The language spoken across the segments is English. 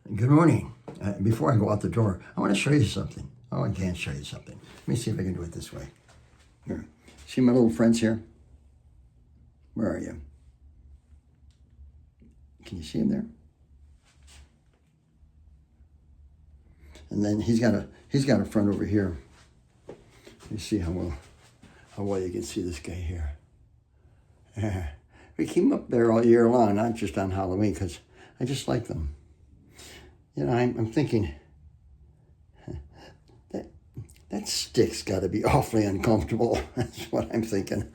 Good morning. Before I go out the door, I want to show you something. Oh, I can't show you something. Let me see if I can do it this way. Here. See my little friends here? Where are you? Can you see him there? And then he's got a friend over here. Let me see how well you can see this guy here. We keep them up there all year long, not just on Halloween, because I just like them. You know, I'm thinking, that stick's got to be awfully uncomfortable. That's what I'm thinking.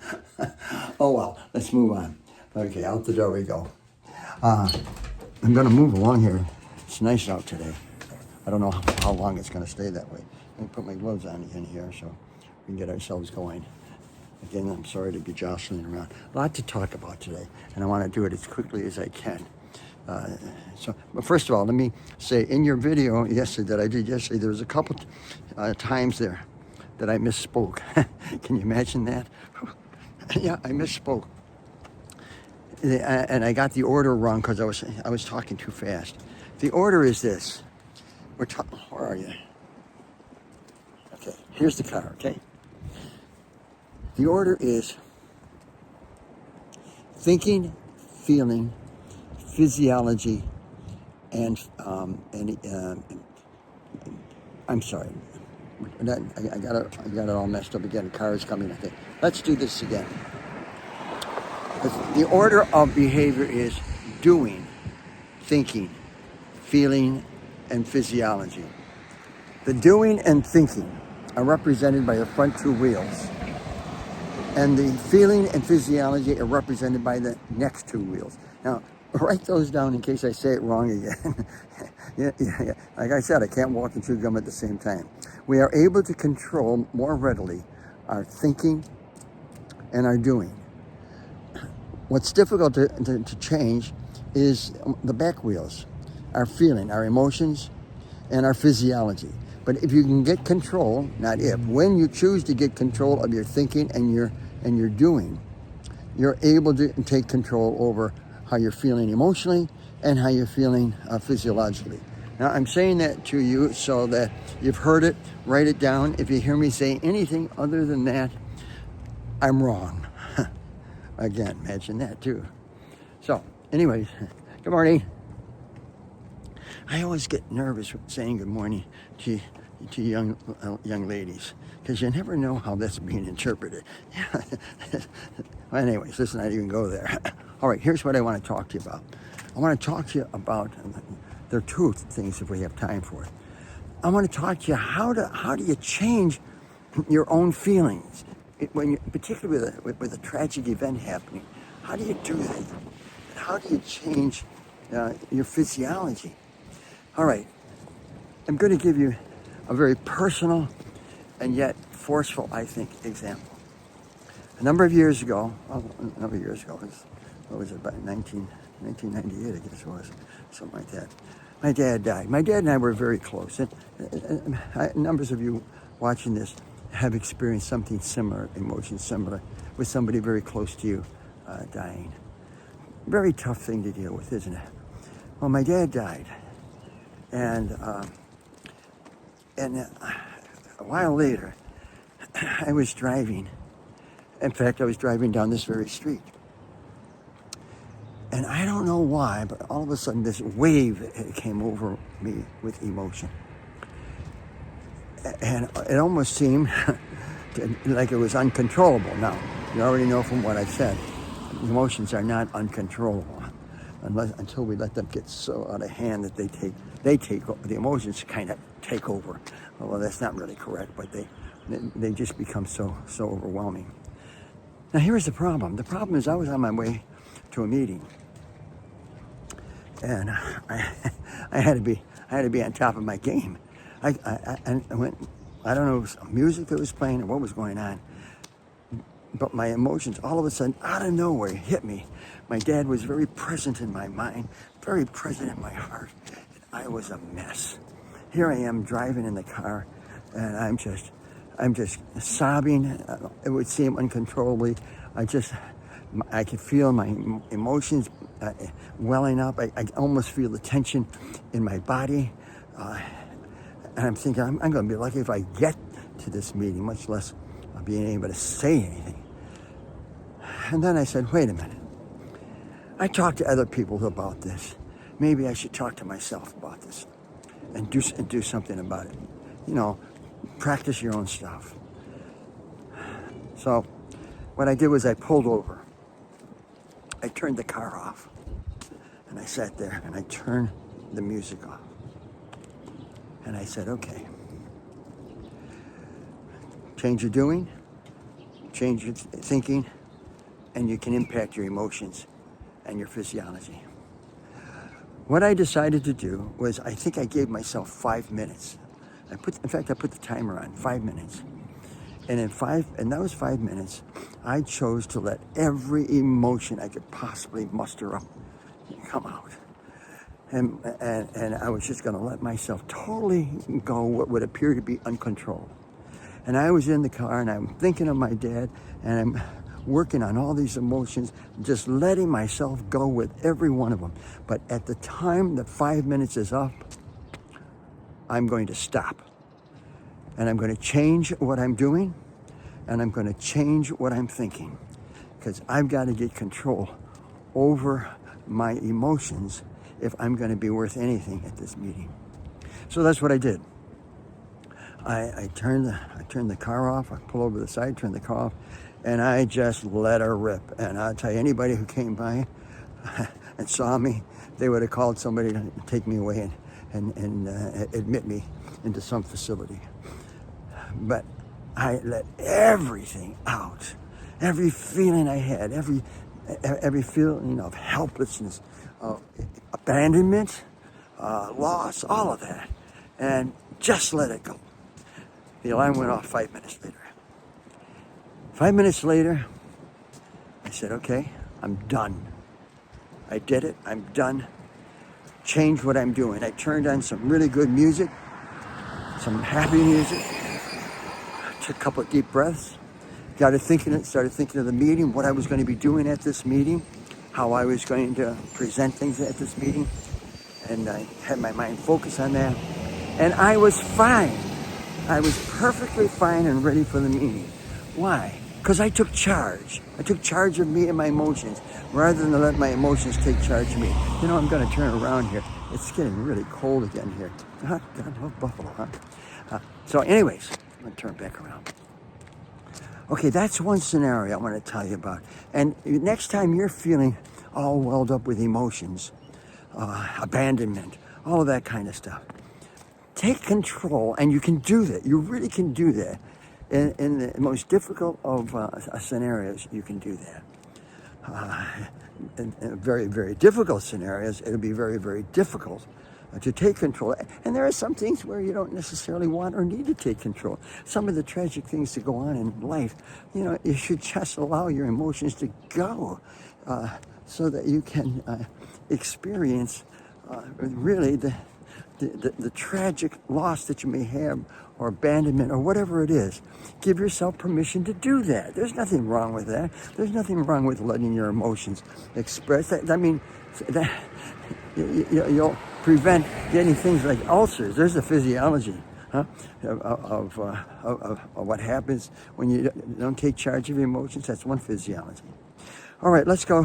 Oh, well, let's move on. Okay, out the door we go. I'm going to move along here. It's nice out today. I don't know how long it's going to stay that way. Let me put my gloves on again here so we can get ourselves going. Again, I'm sorry to be jostling around. A lot to talk about today, and I want to do it as quickly as I can. But first of all, let me say, in your video that I did yesterday, there was a couple times there that I misspoke. Can you imagine that? Yeah, I misspoke. And I got the order wrong because I was talking too fast. The order is this. Where are you? Okay, here's the car, okay? The order is thinking, feeling, physiology, and I'm sorry. I got it all messed up again. The car is coming, I think. Let's do this again. The order of behavior is doing, thinking, feeling, and physiology. The doing and thinking are represented by the front two wheels, and the feeling and physiology are represented by the next two wheels. Now, write those down in case I say it wrong again. Yeah. Like I said, I can't walk and chew gum at the same time. We are able to control more readily our thinking and our doing. What's difficult to change is the back wheels, our feeling, our emotions, and our physiology. But if you can get control, not if, when you choose to get control of your thinking and your doing, you're able to take control over how you're feeling emotionally and how you're feeling physiologically. Now, I'm saying that to you so that you've heard it, write it down. If you hear me say anything other than that, I'm wrong. Again, imagine that too. So, anyways, good morning. I always get nervous saying good morning to young ladies, because you never know how that's being interpreted. Well, anyways, let's not even go there. All right, here's what I want to talk to you about. I want to talk to you about, there are two things if we have time for it. I want to talk to you how do you change your own feelings, particularly with a tragic event happening. How do you do that? How do you change your physiology? All right, I'm going to give you a very personal and yet forceful, I think, example. A number of years ago, what was it, about 1998, I guess it was, something like that. My dad died. My dad and I were very close. And numbers of you watching this have experienced something similar, emotions similar, with somebody very close to you dying. Very tough thing to deal with, isn't it? Well, my dad died. And a while later, I was driving. In fact, I was driving down this very street. And I don't know why, but all of a sudden this wave came over me with emotion. And it almost seemed like it was uncontrollable. Now, you already know from what I've said, emotions are not uncontrollable until we let them get so out of hand that the emotions kind of take over. Well, that's not really correct, but they just become so overwhelming. Now, here's the problem. The problem is I was on my way to a meeting, and I had to be on top of my game. I went, I don't know, if it was music that was playing or what was going on, but my emotions all of a sudden out of nowhere hit me. My dad was very present in my mind, very present in my heart, and I was a mess. Here I am driving in the car, and I'm just sobbing. It would seem uncontrollably. I can feel my emotions welling up. I almost feel the tension in my body. And I'm thinking, I'm going to be lucky if I get to this meeting, much less being able to say anything. And then I said, wait a minute. I talked to other people about this. Maybe I should talk to myself about this and do something about it. You know, practice your own stuff. So what I did was I pulled over. I turned the car off. And I sat there and I turned the music off. And I said, okay. Change your doing, change your thinking, and you can impact your emotions and your physiology. What I decided to do was, I think I gave myself 5 minutes. In fact, I put the timer on, 5 minutes. And in those 5 minutes, I chose to let every emotion I could possibly muster up come out. And I was just going to let myself totally go what would appear to be uncontrolled. And I was in the car and I'm thinking of my dad and I'm working on all these emotions, just letting myself go with every one of them. But at the time that 5 minutes is up, I'm going to stop. And I'm going to change what I'm doing, and I'm going to change what I'm thinking, because I've got to get control over my emotions if I'm going to be worth anything at this meeting. So that's what I did. I turned the car off. I pulled over to the side, turned the car off, and I just let her rip. And I'll tell you, anybody who came by and saw me, they would have called somebody to take me away and admit me into some facility. But I let everything out, every feeling I had, every feeling of helplessness, of abandonment, loss, all of that, and just let it go. The alarm went off 5 minutes later. 5 minutes later, I said, okay, I'm done. I did it, I'm done. Changed what I'm doing. I turned on some really good music, some happy music, took a couple of deep breaths, started thinking of the meeting, what I was going to be doing at this meeting, how I was going to present things at this meeting, and I had my mind focused on that, and I was fine. I was perfectly fine and ready for the meeting. Why? Because I took charge. I took charge of me and my emotions, rather than let my emotions take charge of me. You know, I'm going to turn around here. It's getting really cold again here. God, I love Buffalo, huh? So anyways, I'm going to turn back around. Okay, that's one scenario I want to tell you about. And next time you're feeling all welled up with emotions, abandonment, all of that kind of stuff, take control, and you can do that. You really can do that. In the most difficult of scenarios, you can do that. In very, very difficult scenarios, it'll be very, very difficult to take control. And there are some things where you don't necessarily want or need to take control. Some of the tragic things that go on in life, you know, you should just allow your emotions to go so that you can experience really the tragic loss that you may have, or abandonment, or whatever it is. Give yourself permission to do that. There's nothing wrong with that. There's nothing wrong with letting your emotions express. I mean, you'll prevent getting things like ulcers. There's a physiology of what happens when you don't take charge of your emotions. That's one physiology. All right, let's go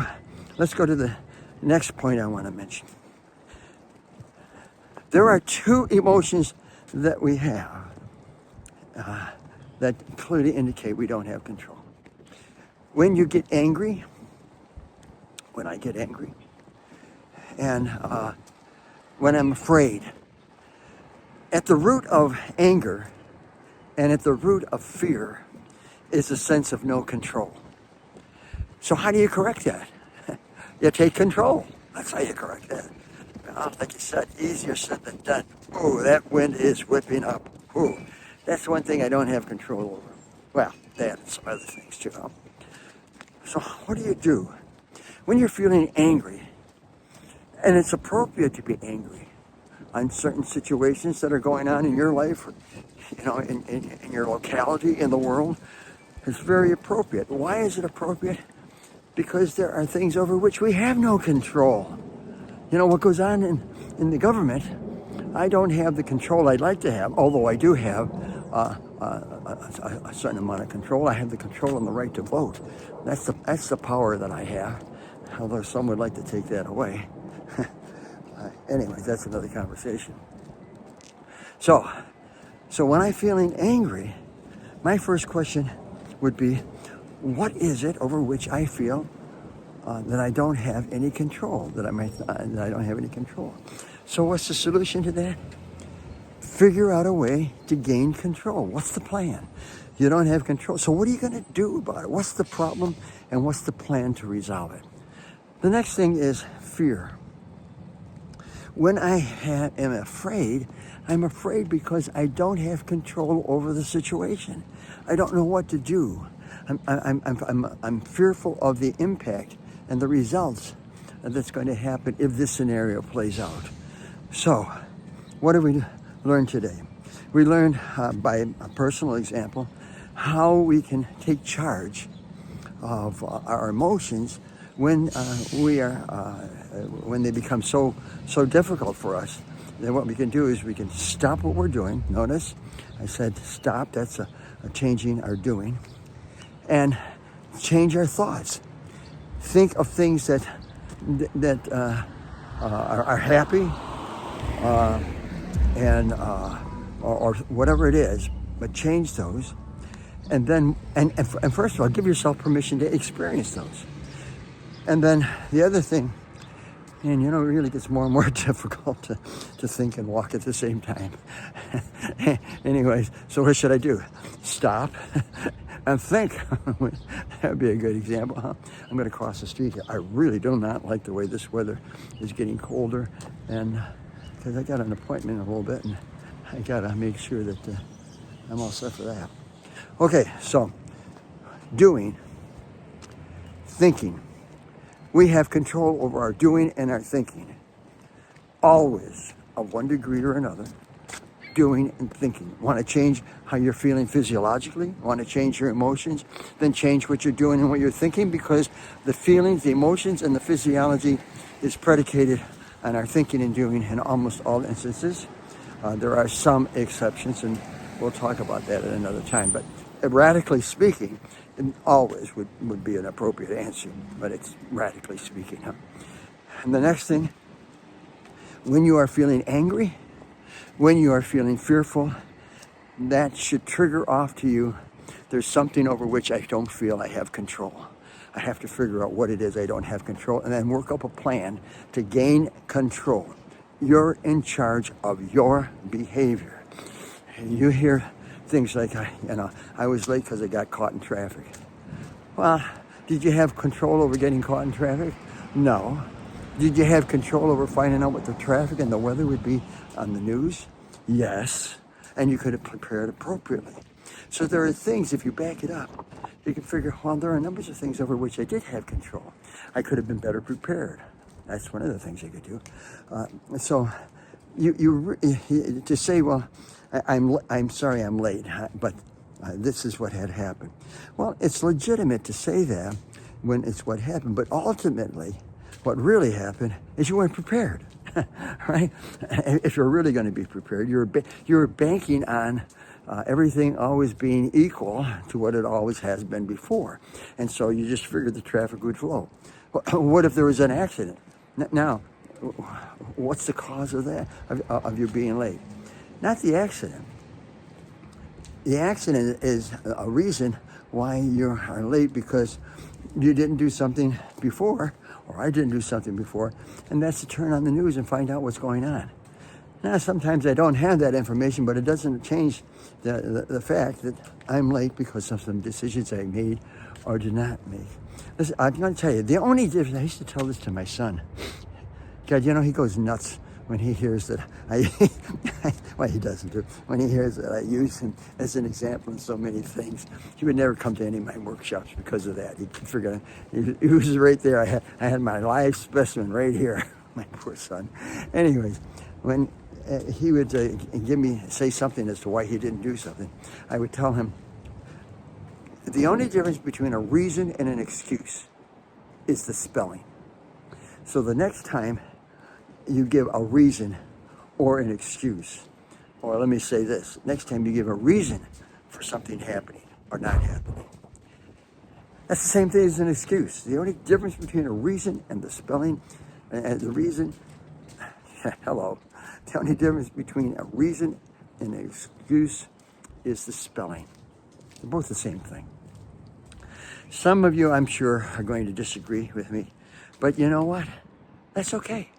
to the next point I want to mention. There are two emotions that we have that clearly indicate we don't have control. When you get angry, when I get angry, and when I'm afraid. At the root of anger and at the root of fear is a sense of no control. So how do you correct that? You take control. That's how you correct that. Like you said, easier said than done. Oh, that wind is whipping up. Oh, that's one thing I don't have control over. Well, that and some other things too. So what do? When you're feeling angry, and it's appropriate to be angry on certain situations that are going on in your life, or, you know, in your locality, in the world, it's very appropriate. Why is it appropriate? because there are things over which we have no control. You know, what goes on in the government, I don't have the control I'd like to have, although I do have a certain amount of control. I have the control and the right to vote. That's the power that I have, although some would like to take that away. Anyways, that's another conversation. So when I'm feeling angry, my first question would be, what is it over which I feel that I don't have any control, that I don't have any control? So what's the solution to that? Figure out a way to gain control. What's the plan? You don't have control. So what are you going to do about it? What's the problem and what's the plan to resolve it? The next thing is fear. When I am afraid, I'm afraid because I don't have control over the situation. I don't know what to do. I'm fearful of the impact and the results that's going to happen if this scenario plays out. So, what did we learn today? We learned by a personal example how we can take charge of our emotions when when they become so difficult for us. Then what we can do is we can stop what we're doing. Notice I said stop. That's a changing our doing, and change our thoughts. Think of things that are happy, or whatever it is, but change those, and then and first of all, give yourself permission to experience those. And then the other thing, and it really gets more and more difficult to think and walk at the same time. Anyways, so what should I do? Stop and think. That would be a good example, huh? I'm going to cross the street here. I really do not like the way this weather is getting colder, and because I got an appointment in a little bit, and I got to make sure that I'm all set for that. Okay, so doing, thinking. We have control over our doing and our thinking. Always, of one degree or another, doing and thinking. Want to change how you're feeling physiologically? Want to change your emotions? Then change what you're doing and what you're thinking, because the feelings, the emotions, and the physiology is predicated on our thinking and doing in almost all instances. There are some exceptions, and we'll talk about that at another time. But radically speaking, it always would be an appropriate answer, but it's radically speaking. Huh? And the next thing, when you are feeling angry, when you are feeling fearful, that should trigger off to you, there's something over which I don't feel I have control. I have to figure out what it is I don't have control, and then work up a plan to gain control. You're in charge of your behavior. You hear things like, I was late because I got caught in traffic. Well, did you have control over getting caught in traffic? No. Did you have control over finding out what the traffic and the weather would be on the news? Yes. And you could have prepared appropriately. So there are things, if you back it up, you can figure, well, there are numbers of things over which I did have control. I could have been better prepared. That's one of the things I could do. So you to say, well, I'm sorry I'm late, but this is what had happened. Well, it's legitimate to say that when it's what happened, but ultimately, what really happened is you weren't prepared, right? If you're really going to be prepared, you're banking on everything always being equal to what it always has been before, and so you just figured the traffic would flow. What if there was an accident? Now, what's the cause of that, of you being late? Not the accident. The accident is a reason why you are late, because you didn't do something before, or I didn't do something before, and that's to turn on the news and find out what's going on. Now, sometimes I don't have that information, but it doesn't change the fact that I'm late because of some decisions I made or did not make. Listen, I'm going to tell you, the only difference, I used to tell this to my son. God, he goes nuts when he hears that well, he doesn't do, when he hears that I use him as an example in so many things. He would never come to any of my workshops because of that. He'd forget, he was right there. I had my live specimen right here, my poor son. Anyways, when he would say something as to why he didn't do something, I would tell him, the only difference between a reason and an excuse is the spelling. So the next time you give a reason or an excuse, or let me say this, next time you give a reason for something happening or not happening, that's the same thing as an excuse. The only difference between a reason and the spelling, and the reason, hello, the only difference between a reason and an excuse is the spelling. They're both the same thing. Some of you, I'm sure, are going to disagree with me, but you know what? That's okay.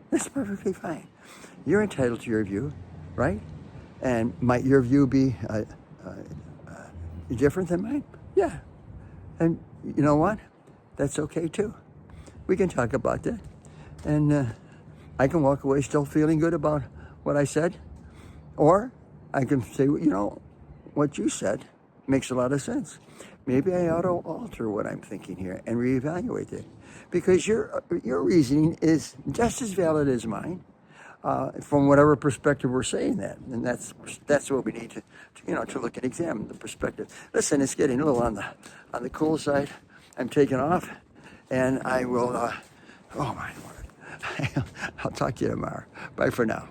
That's perfectly fine. You're entitled to your view, right? And might your view be different than mine? Yeah. And you know what? That's okay too. We can talk about that. And I can walk away still feeling good about what I said. Or I can say, you know, what you said makes a lot of sense. Maybe I ought to alter what I'm thinking here and reevaluate it. Because your reasoning is just as valid as mine. From whatever perspective we're saying that, and that's what we need to look and examine the perspective. Listen, it's getting a little on the cool side. I'm taking off, and I will. Oh my Lord, I'll talk to you tomorrow. Bye for now.